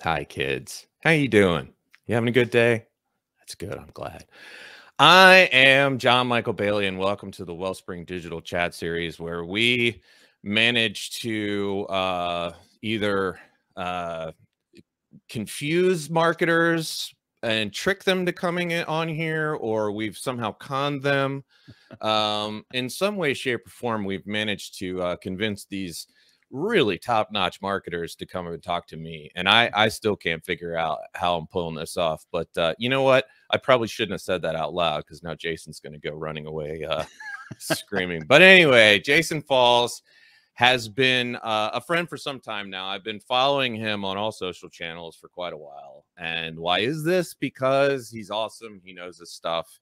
Hi, kids. How you doing? You having a good day? That's good. I'm glad. I am John Michael Bailey, and welcome to the Wellspring Digital Chat Series, where we manage to either confuse marketers and trick them to coming on here, or we've somehow conned them. In some way, shape, or form, we've managed to convince these really top-notch marketers to come and talk to me, and I still can't figure out how I'm pulling this off. But you know what? I probably shouldn't have said that out loud, because now Jason's going to go running away screaming. But anyway, Jason Falls has been a friend for some time now. I've been following him on all social channels for quite a while. And why is this? Because he's awesome. He knows his stuff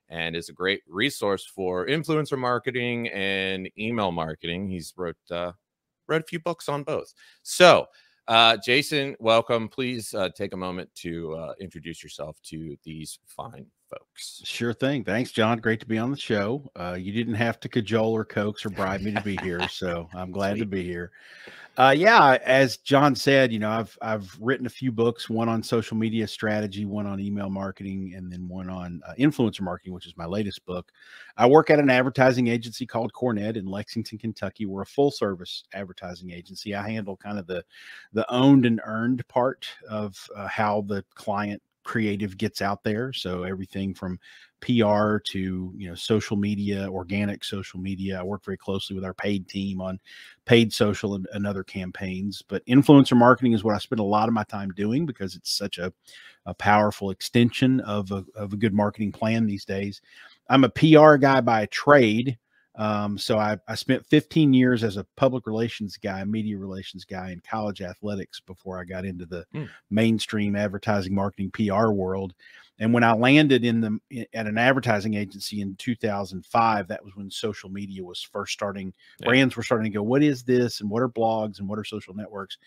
and is a great resource for influencer marketing and email marketing. He's wrote a few books on both. So Jason, welcome. Please take a moment to introduce yourself to these fine folks. Sure thing. Thanks, John. Great to be on the show. You didn't have to cajole or coax or bribe me to be here, so I'm glad to be here. Yeah, as John said, you know, I've written a few books, one on social media strategy, one on email marketing, and then one on influencer marketing, which is my latest book. I work at an advertising agency called Cornet in Lexington, Kentucky. We're a full service advertising agency. I handle kind of the owned and earned part of how the client creative gets out there. So everything from PR to, you know, social media, organic social media. I work very closely with our paid team on paid social and other campaigns. But influencer marketing is what I spend a lot of my time doing, because it's such a powerful extension of a good marketing plan these days. I'm a PR guy by trade. So I spent 15 years as a public relations guy, media relations guy in college athletics before I got into the mainstream advertising, marketing, PR world. And when I landed at an advertising agency in 2005, that was when social media was first starting. Yeah. Brands were starting to go, what is this? And what are blogs? And what are social networks?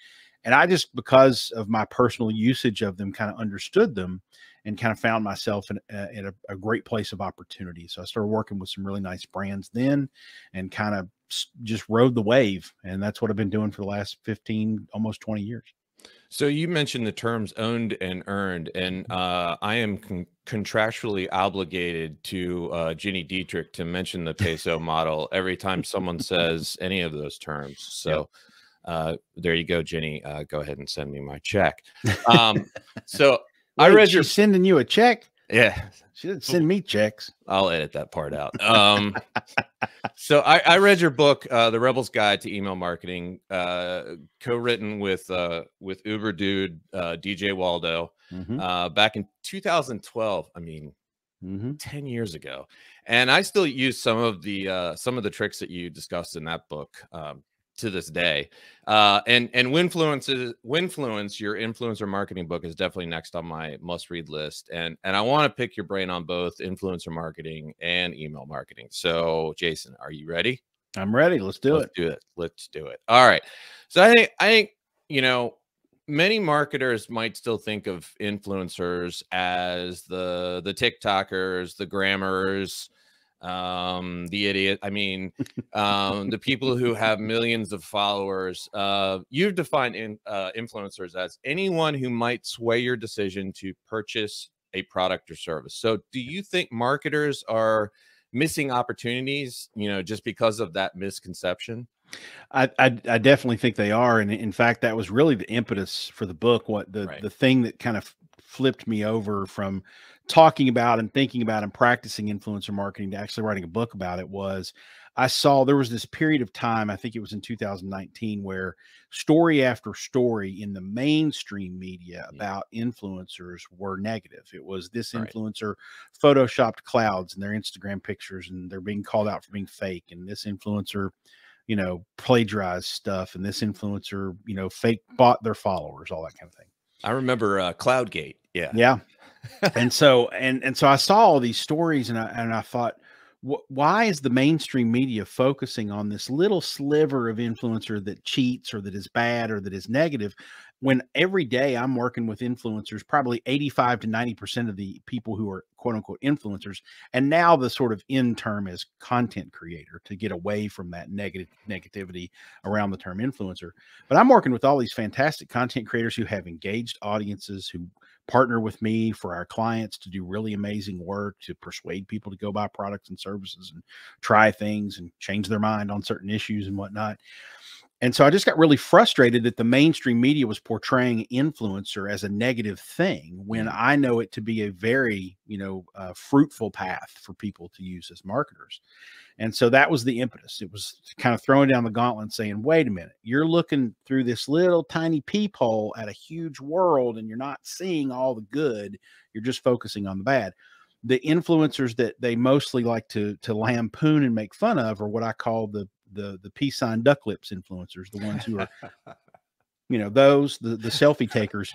And I just, because of my personal usage of them, kind of understood them and kind of found myself in a great place of opportunity. So I started working with some really nice brands then and kind of just rode the wave. And that's what I've been doing for the last 15, almost 20 years. So you mentioned the terms owned and earned, and I am contractually obligated to Ginny Dietrich to mention the peso model every time someone says any of those terms. So there you go, Ginny. Go ahead and send me my check. So I read you're sending you a check. Yeah, she didn't send me checks. I'll edit that part out. So I read your book, The Rebel's Guide to Email Marketing, co-written with Uber Dude, DJ Waldo, back in 2012. I mean, 10 years ago. And I still use some of the tricks that you discussed in that book to this day. And Winfluence, your influencer marketing book, is definitely next on my must-read list. And I want to pick your brain on both influencer marketing and email marketing. So Jason, are you ready? I'm ready. Let's do it. Let's do it. All right. So I think, you know, many marketers might still think of influencers as the TikTokers, the grammars, the idiot. I mean, the people who have millions of followers. You've defined influencers as anyone who might sway your decision to purchase a product or service. So do you think marketers are missing opportunities, you know, just because of that misconception? I definitely think they are. And in fact, that was really the impetus for the book. What the thing that kind of flipped me over from talking about and thinking about and practicing influencer marketing to actually writing a book about it was I saw there was this period of time, I think it was in 2019, where story after story in the mainstream media about influencers were negative. It was this influencer photoshopped clouds in their Instagram pictures and they're being called out for being fake. And this influencer, you know, plagiarized stuff. And this influencer, you know, fake bought their followers, all that kind of thing. I remember Cloudgate. Yeah. And so I saw all these stories and I thought, why is the mainstream media focusing on this little sliver of influencer that cheats or that is bad or that is negative, when every day I'm working with influencers, probably 85 to 90% of the people who are quote unquote influencers, and now the sort of end term is content creator, to get away from that negativity around the term influencer. But I'm working with all these fantastic content creators who have engaged audiences, who partner with me for our clients to do really amazing work, to persuade people to go buy products and services and try things and change their mind on certain issues and whatnot. And so I just got really frustrated that the mainstream media was portraying influencer as a negative thing, when I know it to be a very, fruitful path for people to use as marketers. And so that was the impetus. It was kind of throwing down the gauntlet and saying, wait a minute, you're looking through this little tiny peephole at a huge world, and you're not seeing all the good. You're just focusing on the bad. The influencers that they mostly like to lampoon and make fun of are what I call the peace sign duck lips influencers, the ones who are, those, the selfie takers.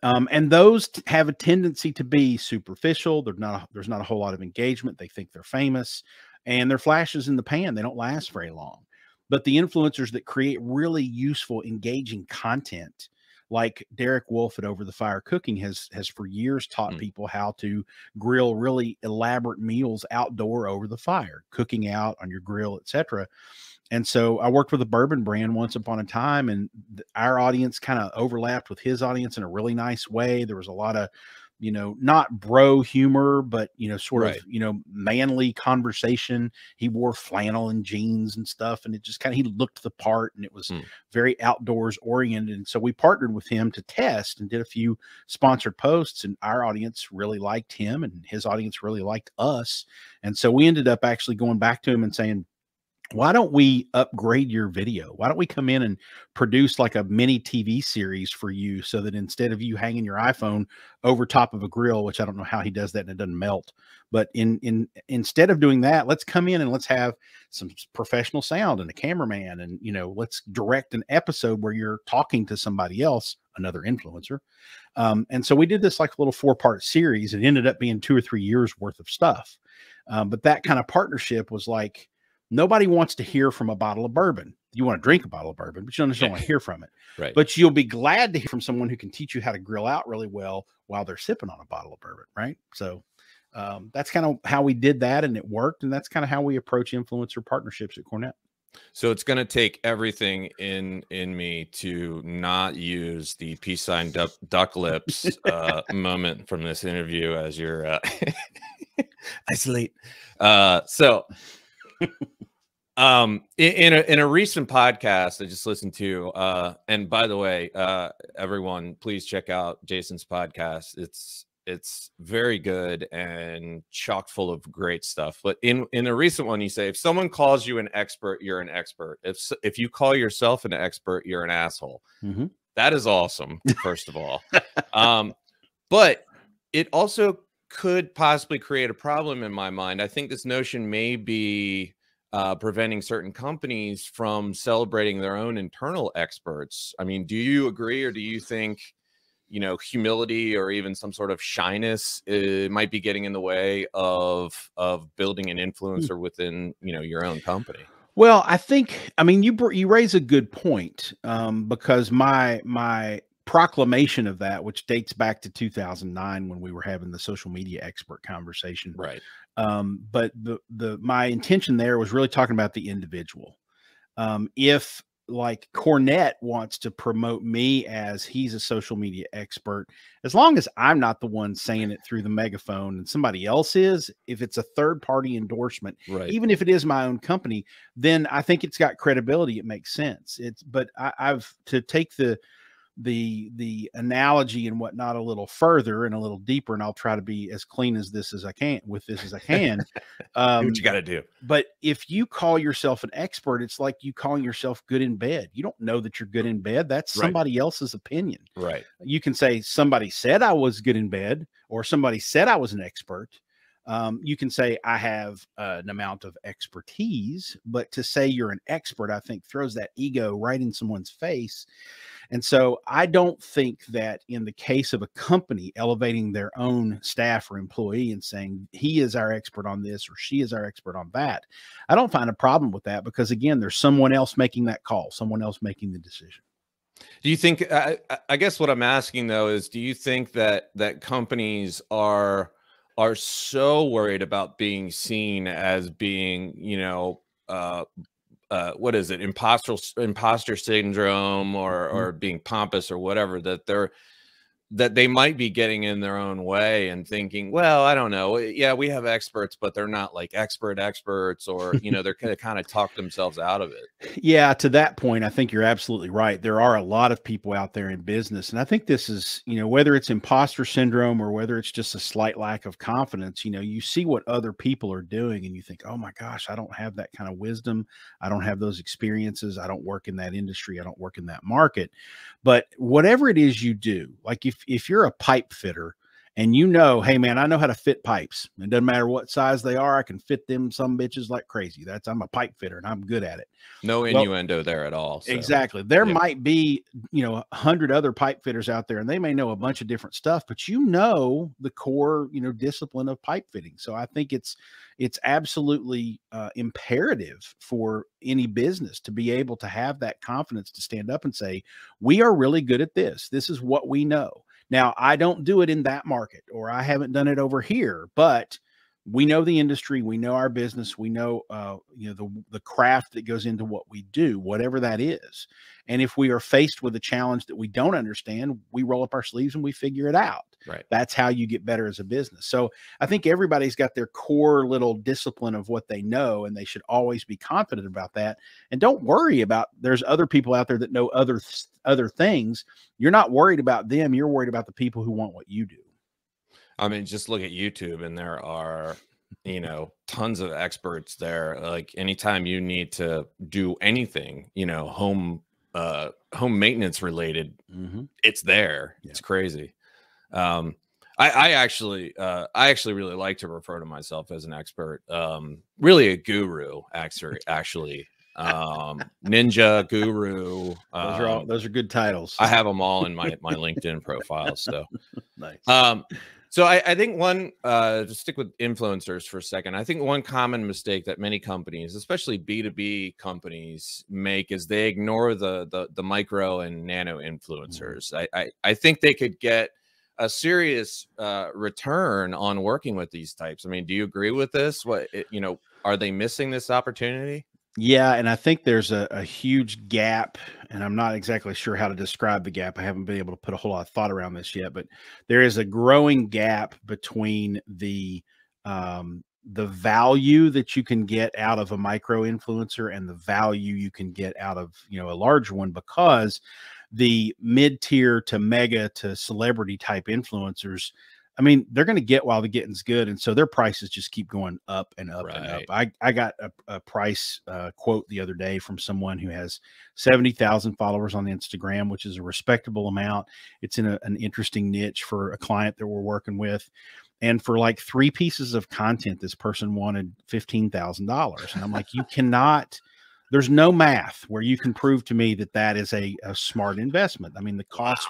And those have a tendency to be superficial. There's not a whole lot of engagement. They think they're famous, and they're flashes in the pan. They don't last very long. But the influencers that create really useful, engaging content, like Derek Wolf at Over the Fire Cooking has for years taught people how to grill really elaborate meals outdoor over the fire, cooking out on your grill, etc. And so I worked with a bourbon brand once upon a time, and our audience kind of overlapped with his audience in a really nice way. There was a lot of, not bro humor, but, sort of, manly conversation. He wore flannel and jeans and stuff, and it just he looked the part, and it was very outdoors oriented. And so we partnered with him to test and did a few sponsored posts, and our audience really liked him, and his audience really liked us. And so we ended up actually going back to him and saying, why don't we upgrade your video? Why don't we come in and produce like a mini TV series for you, so that instead of you hanging your iPhone over top of a grill, which I don't know how he does that and it doesn't melt, but instead of doing that, let's come in and let's have some professional sound and a cameraman, and, let's direct an episode where you're talking to somebody else, another influencer. And so we did this like little 4-part series. It ended up being 2 or 3 years worth of stuff. But that kind of partnership was like, nobody wants to hear from a bottle of bourbon. You want to drink a bottle of bourbon, but you don't want to hear from it. Right. But you'll be glad to hear from someone who can teach you how to grill out really well while they're sipping on a bottle of bourbon. Right. So that's kind of how we did that, and it worked. And that's kind of how we approach influencer partnerships at Cornett. So it's going to take everything in me to not use the peace sign duck lips moment from this interview as your isolate. So in a recent podcast I just listened to, and by the way, everyone, please check out Jason's podcast. It's very good and chock full of great stuff. But in a recent one, you say, if someone calls you an expert, you're an expert. If you call yourself an expert, you're an asshole. That is awesome, first of all. But it also could possibly create a problem in my mind. I think this notion may be preventing certain companies from celebrating their own internal experts. I mean, do you agree, or do you think, humility or even some sort of shyness might be getting in the way of building an influencer within, your own company? Well, I mean, you raise a good point, because my proclamation of that, which dates back to 2009 when we were having the social media expert conversation. Right. But my intention there was really talking about the individual. If like Cornett wants to promote me as he's a social media expert, as long as I'm not the one saying it through the megaphone and somebody else is, if it's a third party endorsement, right, even if it is my own company, then I think it's got credibility. It makes sense. But I've to take the analogy and whatnot a little further and a little deeper, and I'll try to be as clean as I can. Do what you got to do. But if you call yourself an expert, it's like you calling yourself good in bed. You don't know that you're good in bed. That's somebody else's opinion. Right. You can say somebody said I was good in bed, or somebody said I was an expert. You can say, I have an amount of expertise, but to say you're an expert, I think throws that ego right in someone's face. And so I don't think that in the case of a company elevating their own staff or employee and saying he is our expert on this or she is our expert on that, I don't find a problem with that, because again, there's someone else making that call, someone else making the decision. Do you think, I guess what I'm asking though is, do you think that companies are so worried about being seen as being, what is it, imposter syndrome, or being pompous or whatever, that they might be getting in their own way and thinking, well, I don't know, yeah, we have experts, but they're not like experts, or they're going to kind of talk themselves out of it? Yeah, to that point, I think you're absolutely right. There are a lot of people out there in business, and I think this is, whether it's imposter syndrome or whether it's just a slight lack of confidence, you see what other people are doing and you think, oh my gosh, I don't have that kind of wisdom. I don't have those experiences. I don't work in that industry. I don't work in that market. But whatever it is you do, like if you're a pipe fitter and hey man, I know how to fit pipes. It doesn't matter what size they are. I can fit them some bitches like crazy. I'm a pipe fitter and I'm good at it. No innuendo there at all. So. Exactly. There might be, 100 other pipe fitters out there and they may know a bunch of different stuff, but the core, discipline of pipe fitting. So I think it's absolutely imperative for any business to be able to have that confidence to stand up and say, we are really good at this. This is what we know. Now, I don't do it in that market, or I haven't done it over here, but we know the industry, we know our business, we know, the craft that goes into what we do, whatever that is. And if we are faced with a challenge that we don't understand, we roll up our sleeves and we figure it out. Right. That's how you get better as a business. So I think everybody's got their core little discipline of what they know, and they should always be confident about that. And don't worry about, there's other people out there that know other things. You're not worried about them. You're worried about the people who want what you do. I mean, just look at YouTube and there are, tons of experts there. Like anytime you need to do anything, home maintenance related, it's there. Yeah. It's crazy. I actually really like to refer to myself as an expert, really a guru, actually. Ninja, guru. Those are good titles. I have them all in my LinkedIn profile. So nice. So I think to stick with influencers for a second, I think one common mistake that many companies, especially B2B companies, make is they ignore the micro and nano influencers. I think they could get a serious return on working with these types. I mean, do you agree with this? Are they missing this opportunity? Yeah, and I think there's a huge gap, and I'm not exactly sure how to describe the gap. I haven't been able to put a whole lot of thought around this yet, but there is a growing gap between the value that you can get out of a micro influencer and the value you can get out of, a larger one, because the mid-tier to mega to celebrity type influencers, I mean, they're going to get while the getting's good. And so their prices just keep going up and up and up. I got a price quote the other day from someone who has 70,000 followers on Instagram, which is a respectable amount. It's in an interesting niche for a client that we're working with. And for like 3 pieces of content, this person wanted $15,000. And I'm like, you cannot, there's no math where you can prove to me that is a smart investment. I mean, the cost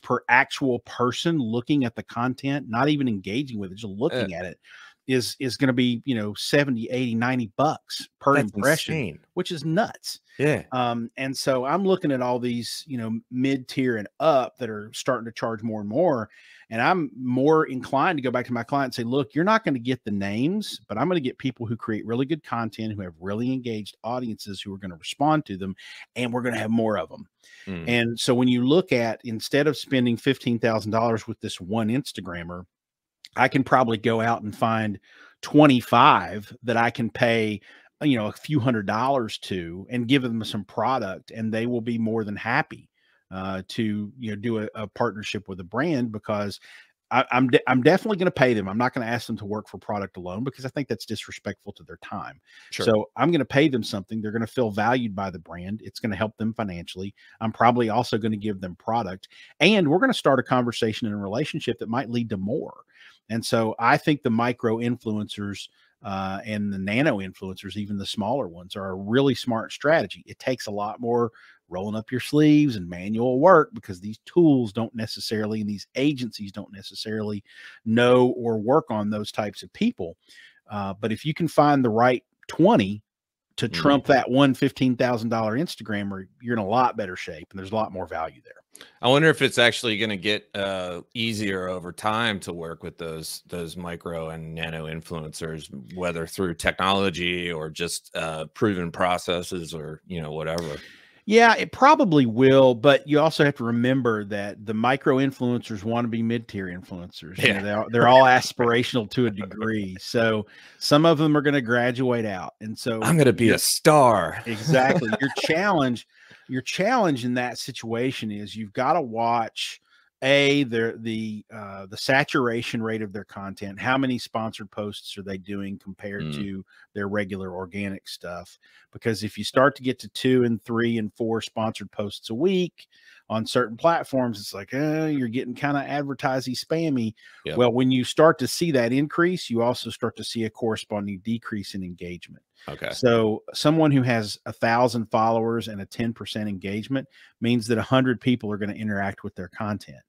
per actual person looking at the content, not even engaging with it, just looking at it, is going to be, 70, 80, 90 bucks per impression, insane. Which is nuts. Yeah. And so I'm looking at all these, mid-tier and up that are starting to charge more and more. And I'm more inclined to go back to my client and say, look, you're not going to get the names, but I'm going to get people who create really good content, who have really engaged audiences who are going to respond to them. And we're going to have more of them. And so when you look at, instead of spending $15,000 with this one Instagrammer, I can probably go out and find 25 that I can pay, a few $100s to, and give them some product, and they will be more than happy to, do a partnership with a brand, because I'm definitely going to pay them. I'm not going to ask them to work for product alone, because I think that's disrespectful to their time. Sure. So I'm going to pay them something. They're going to feel valued by the brand. It's going to help them financially. I'm probably also going to give them product, and we're going to start a conversation and a relationship that might lead to more. And so I think the micro influencers and the nano influencers, even the smaller ones, are a really smart strategy. It takes a lot more rolling up your sleeves and manual work because these tools don't necessarily, and these agencies don't necessarily know or work on those types of people. But if you can find the right 20 to trump that one $15,000 Instagrammer, you're in a lot better shape, and there's a lot more value there. I wonder if it's actually going to get easier over time to work with those micro and nano influencers, whether through technology or just proven processes or, you know, whatever. Yeah, it probably will, but you also have to remember that the micro influencers want to be mid-tier influencers. Yeah. You know, they're all aspirational to a degree. So some of them are going to graduate out. And so I'm going to be a star. Exactly. Your challenge in that situation is you've got to watch the saturation rate of their content. How many sponsored posts are they doing compared to their regular organic stuff? Because if you start to get to 2 and 3 and 4 sponsored posts a week on certain platforms, it's like, you're getting kind of advertising spammy. Yep. Well, when you start to see that increase, you also start to see a corresponding decrease in engagement. Okay. So someone who has 1,000 followers and a 10% engagement means that 100 people are going to interact with their content.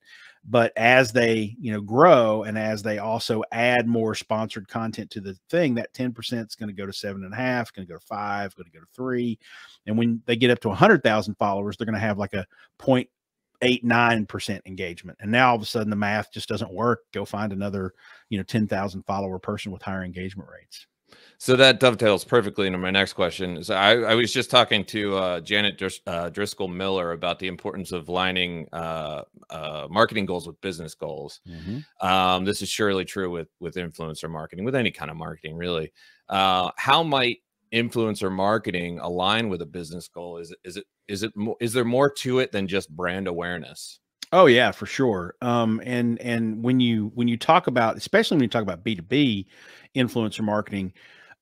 But as they, you know, grow, and as they also add more sponsored content to the thing, that 10% is going to go to 7.5, going to go to 5, going to go to 3. And when they get up to 100,000 followers, they're going to have like a 0.89% engagement. And now all of a sudden the math just doesn't work. Go find another, you know, 10,000 follower person with higher engagement rates. So that dovetails perfectly into my next question. So I was just talking to Janet Driscoll Miller about the importance of lining marketing goals with business goals. This is surely true with influencer marketing, with any kind of marketing, really. How might influencer marketing align with a business goal? Is there more to it than just brand awareness? Oh yeah, for sure. And when you talk about, especially when you talk about B2B influencer marketing,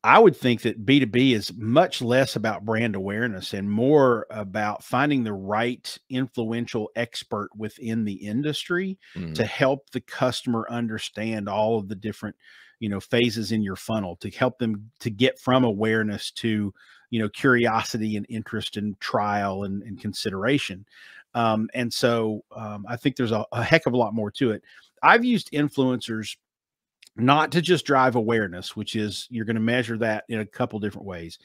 I would think that B2B is much less about brand awareness and more about finding the right influential expert within the industry to help the customer understand all of the different, you know, phases in your funnel, to help them to get from awareness to, you know, curiosity and interest and trial and consideration. And so I think there's a heck of a lot more to it. I've used influencers not to just drive awareness, which is you're going to measure that in a couple different ways.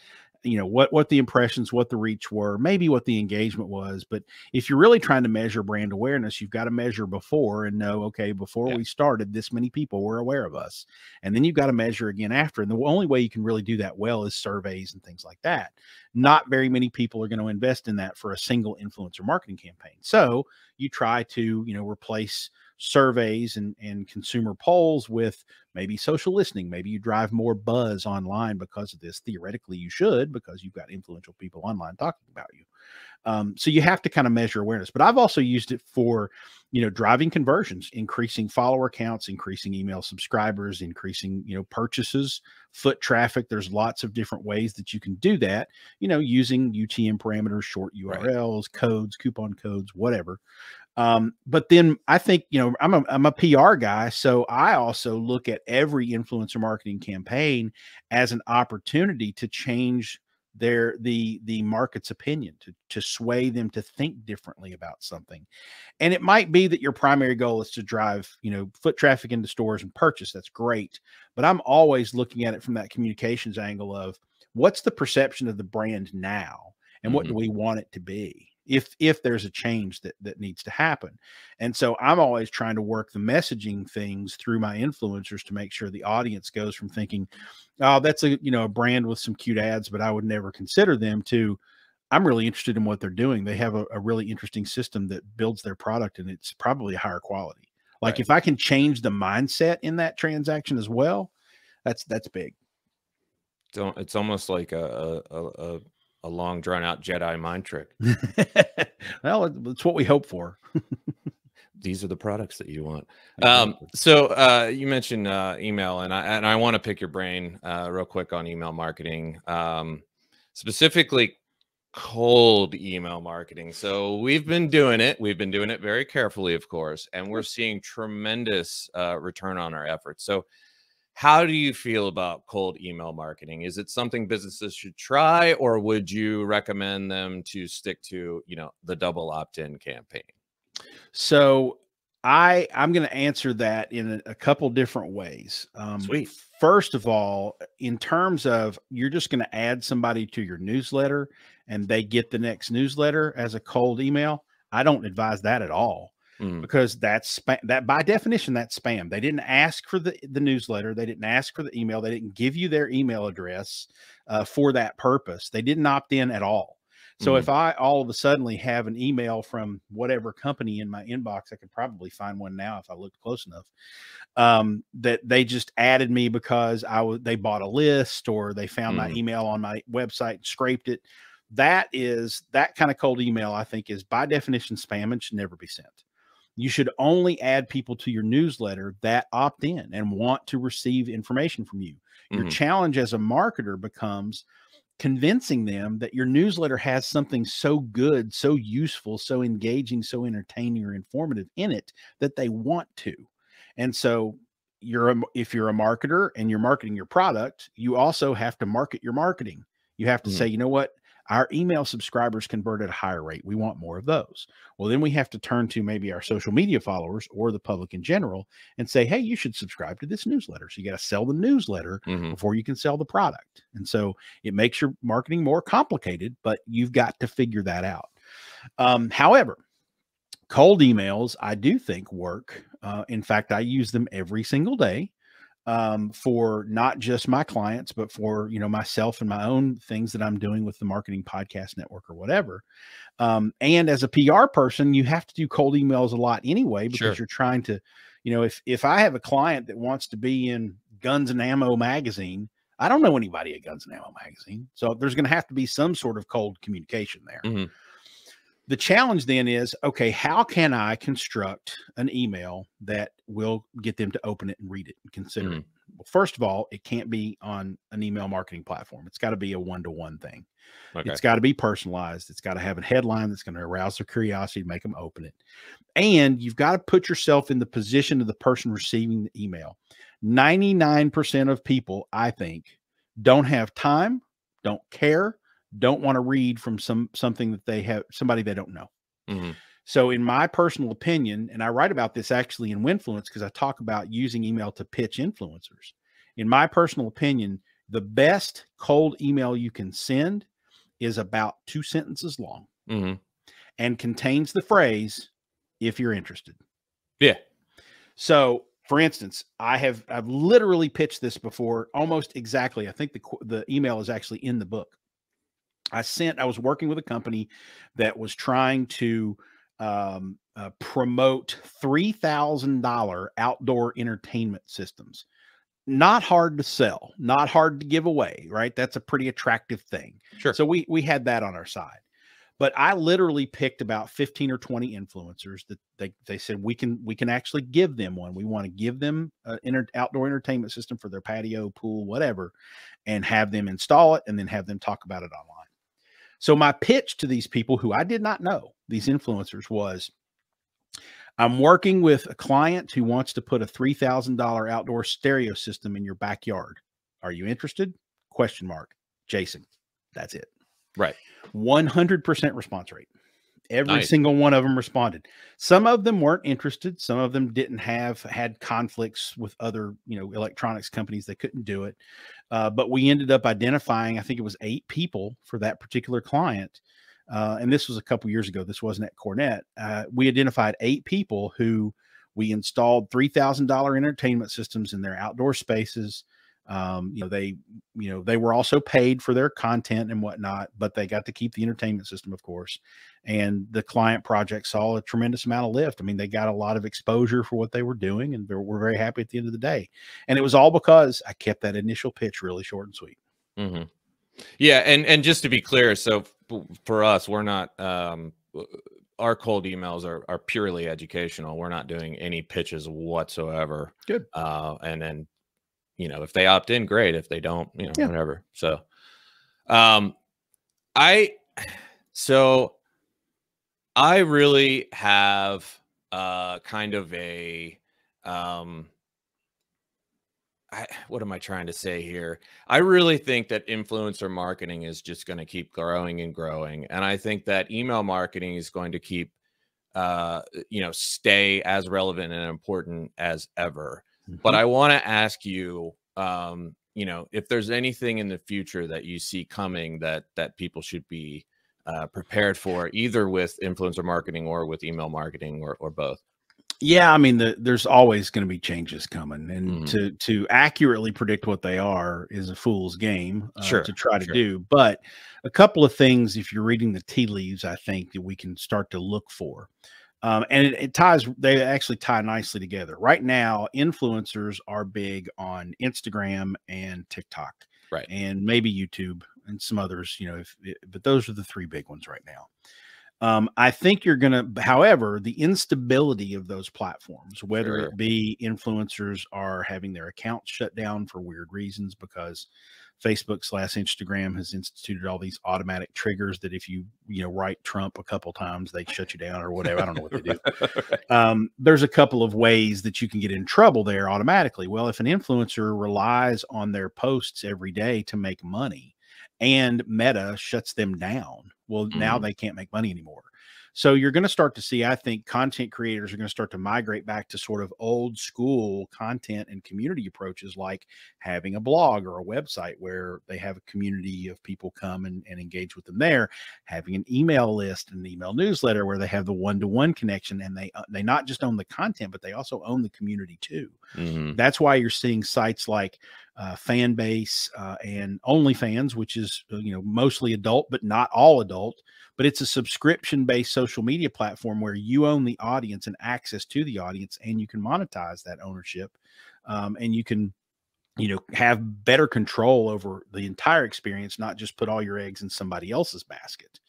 You know, what the impressions, what the reach were, maybe what the engagement was. But if you're really trying to measure brand awareness, you've got to measure before and know, okay, before we started, this many people were aware of us. And then you've got to measure again after. And the only way you can really do that well is surveys and things like that. Not very many people are going to invest in that for a single influencer marketing campaign. So you try to, you know, replace surveys and consumer polls with maybe social listening. Maybe you drive more buzz online because of this. Theoretically, you should, because you've got influential people online talking about you. So you have to kind of measure awareness. But I've also used it for, you know, driving conversions, increasing follower counts, increasing email subscribers, increasing, you know, purchases, foot traffic. There's lots of different ways that you can do that, you know, using UTM parameters, short URLs, codes, coupon codes, whatever. But then I think, you know, I'm a PR guy. So I also look at every influencer marketing campaign as an opportunity to change the market's opinion, to sway them to think differently about something. And it might be that your primary goal is to drive, you know, foot traffic into stores and purchase. That's great. But I'm always looking at it from that communications angle of what's the perception of the brand now and what do we want it to be? If there's a change that needs to happen. And so I'm always trying to work the messaging things through my influencers to make sure the audience goes from thinking, oh, that's a, you know, a brand with some cute ads, but I would never consider them, to I'm really interested in what they're doing. They have a really interesting system that builds their product, and it's probably higher quality. Like if I can change the mindset in that transaction as well, that's big. It's almost like a long drawn out Jedi mind trick. Well, it's what we hope for. These are the products that you want. Exactly. So you mentioned email, and I want to pick your brain real quick on email marketing. Specifically, cold email marketing. So we've been doing it. We've been doing it very carefully, of course, and we're seeing tremendous return on our efforts. So how do you feel about cold email marketing? Is it something businesses should try, or would you recommend them to stick to, the double opt-in campaign? So I'm going to answer that in a couple different ways. Sweet. First of all, in terms of you're just going to add somebody to your newsletter and they get the next newsletter as a cold email, I don't advise that at all. Because that's that by definition, that's spam. They didn't ask for the newsletter. They didn't ask for the email. They didn't give you their email address for that purpose. They didn't opt in at all. So if I all of a sudden have an email from whatever company in my inbox, I could probably find one now if I looked close enough, that they just added me because they bought a list or they found my email on my website and scraped it. That kind of cold email, I think, is by definition spam and should never be sent. You should only add people to your newsletter that opt in and want to receive information from you. Your challenge as a marketer becomes convincing them that your newsletter has something so good, so useful, so engaging, so entertaining or informative in it that they want to. And so if you're a marketer and you're marketing your product, you also have to market your marketing. You have to say, you know what? Our email subscribers convert at a higher rate. We want more of those. Well, then we have to turn to maybe our social media followers or the public in general and say, hey, you should subscribe to this newsletter. So you got to sell the newsletter before you can sell the product. And so it makes your marketing more complicated, but you've got to figure that out. However, cold emails, I do think work. In fact, I use them every single day. For not just my clients, but for, myself and my own things that I'm doing with the Marketing Podcast Network or whatever. And as a PR person, you have to do cold emails a lot anyway, because you're trying to, if I have a client that wants to be in Guns and Ammo magazine, I don't know anybody at Guns and Ammo magazine. So there's going to have to be some sort of cold communication there. The challenge then is, okay, how can I construct an email that will get them to open it and read it and consider it? Well, first of all, it can't be on an email marketing platform. It's got to be a one-to-one thing. It's got to be personalized. It's got to have a headline that's going to arouse their curiosity to make them open it. And you've got to put yourself in the position of the person receiving the email. 99% of people, I think, don't have time, don't care, don't want to read from something that they have, somebody they don't know. So in my personal opinion, and I write about this actually in Winfluence because I talk about using email to pitch influencers. In my personal opinion, the best cold email you can send is about 2 sentences long and contains the phrase, if you're interested. Yeah. So for instance, I've literally pitched this before, almost exactly. I think the email is actually in the book. I was working with a company that was trying to promote $3,000 outdoor entertainment systems. Not hard to sell, not hard to give away, right? That's a pretty attractive thing. So we had that on our side. But I literally picked about 15 or 20 influencers that they said we can actually give them one. We want to give them an outdoor entertainment system for their patio, pool, whatever, and have them install it and then have them talk about it online. So my pitch to these people who I did not know, these influencers, was I'm working with a client who wants to put a $3,000 outdoor stereo system in your backyard. Are you interested? ? Jason. That's it. Right. 100% response rate. Every single one of them responded. Some of them weren't interested. Some of them had conflicts with other, electronics companies. They couldn't do it. But we ended up identifying, I think it was 8 people for that particular client. And this was a couple years ago. This wasn't at Cornet. We identified 8 people who we installed $3,000 entertainment systems in their outdoor spaces. They were also paid for their content and whatnot, but they got to keep the entertainment system, of course. And the client project saw a tremendous amount of lift. I mean, they got a lot of exposure for what they were doing, and we're very happy at the end of the day. And it was all because I kept that initial pitch really short and sweet. Yeah. And just to be clear, so for us, we're not, our cold emails are purely educational. We're not doing any pitches whatsoever. Good. And then, if they opt in, great. If they don't, whatever. So, So I really have kind of a what am I trying to say here? I really think that influencer marketing is just going to keep growing and growing, and I think that email marketing is going to keep stay as relevant and important as ever. But Mhm. I want to ask you, if there's anything in the future that you see coming that people should be prepared for, either with influencer marketing or with email marketing or both. Yeah, I mean, there's always going to be changes coming, and Mhm. to accurately predict what they are is a fool's game to Sure, try to sure. do. But a couple of things, if you're reading the tea leaves, I think that we can start to look for. And it ties, they actually tie nicely together. Right now, influencers are big on Instagram and TikTok Right. and maybe YouTube and some others, but those are the three big ones right now. I think you're going to, however, the instability of those platforms, whether it Sure. be influencers are having their accounts shut down for weird reasons because Facebook/Instagram has instituted all these automatic triggers that if you write Trump a couple times, they shut you down or whatever. I don't know what they do. Right. There's a couple of ways that you can get in trouble there automatically. Well, if an influencer relies on their posts every day to make money and Meta shuts them down, well, now Mhm. they can't make money anymore. So you're going to start to see, I think, content creators are going to start to migrate back to sort of old school content and community approaches, like having a blog or a website where they have a community of people come and engage with them there, having an email list and an email newsletter where they have the one-to-one connection, and they not just own the content, but they also own the community too. Mhm. That's why you're seeing sites like Fanbase and OnlyFans, which is mostly adult, but not all adult. But it's a subscription-based social media platform where you own the audience and access to the audience, and you can monetize that ownership, and you can have better control over the entire experience, not just put all your eggs in somebody else's basket.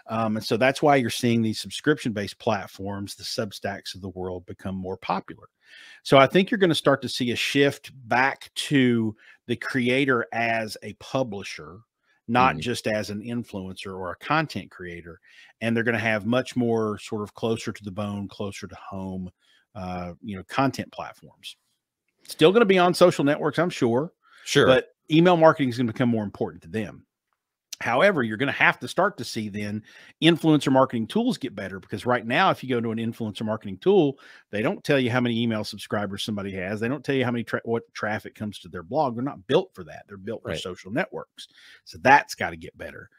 And so that's why you're seeing these subscription-based platforms, the Substacks of the world, become more popular. So I think you're going to start to see a shift back to the creator as a publisher, not Mhm. just as an influencer or a content creator. And they're going to have much more sort of closer to the bone, closer to home, content platforms. Still going to be on social networks, I'm sure, Sure. but email marketing is going to become more important to them. However, you're going to have to start to see then influencer marketing tools get better, because right now, if you go to an influencer marketing tool, they don't tell you how many email subscribers somebody has. They don't tell you how many what traffic comes to their blog. They're not built for that. They're built for Right. social networks. So that's got to get better.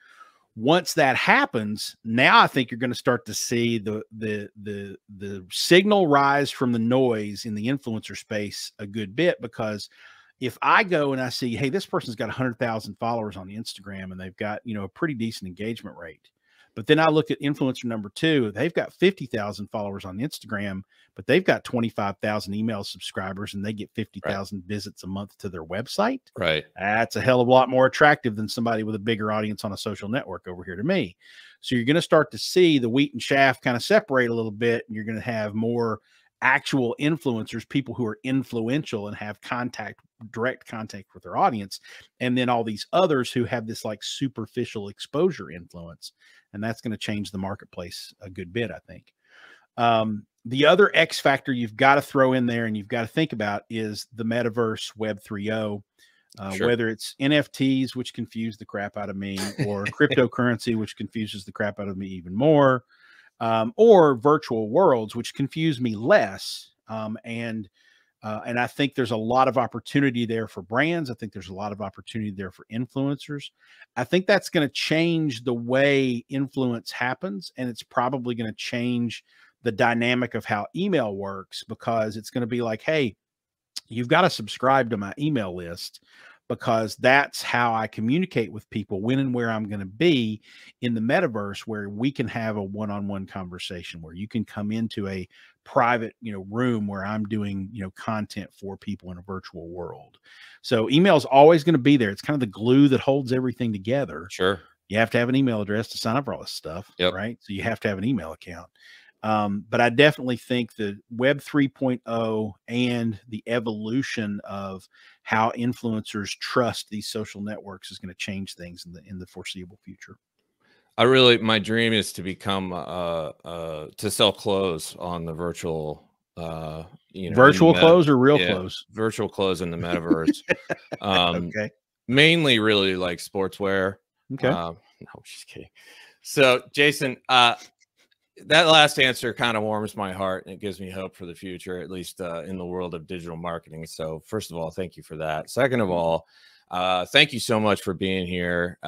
Once that happens, now I think you're going to start to see the signal rise from the noise in the influencer space a good bit, because if I go and I see, hey, this person's got 100,000 followers on Instagram and they've got, a pretty decent engagement rate. But then I look at influencer number two, they've got 50,000 followers on Instagram, but they've got 25,000 email subscribers and they get Right. 50,000 visits a month to their website. Right. That's a hell of a lot more attractive than somebody with a bigger audience on a social network over here to me. So you're going to start to see the wheat and chaff kind of separate a little bit, and you're going to have more actual influencers, people who are influential and have direct contact with their audience, and then all these others who have this like superficial exposure influence. And that's going to change the marketplace a good bit, I think. The other X factor you've got to throw in there and you've got to think about is the metaverse Web 3.0. Sure. Whether it's NFTs, which confuse the crap out of me, or cryptocurrency, which confuses the crap out of me even more, or virtual worlds, which confuse me less. And I think there's a lot of opportunity there for brands. I think there's a lot of opportunity there for influencers. I think that's going to change the way influence happens, and it's probably going to change the dynamic of how email works, because it's going to be like, hey, you've got to subscribe to my email list, because that's how I communicate with people when and where I'm going to be in the metaverse, where we can have a one-on-one conversation, where you can come into a private, room where I'm doing, content for people in a virtual world. So email is always going to be there. It's kind of the glue that holds everything together. Sure. You have to have an email address to sign up for all this stuff, Yep. right? So you have to have an email account. But I definitely think the Web 3.0 and the evolution of how influencers trust these social networks is going to change things in the foreseeable future. my dream is to become to sell clothes on the virtual virtual clothes or real clothes? Virtual clothes in the metaverse. Okay. Mainly really like sportswear. Okay. No, just kidding. So Jason, that last answer kind of warms my heart and it gives me hope for the future, at least in the world of digital marketing. So first of all, thank you for that. Second of all, thank you so much for being here.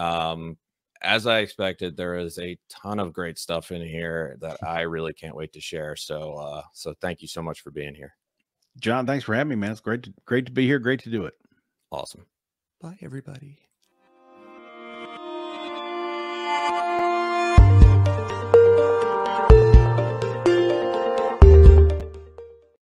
As I expected, there is a ton of great stuff in here that I really can't wait to share. So, so thank you so much for being here. John, thanks for having me, man. It's great to be here. Great to do it. Awesome. Bye, everybody.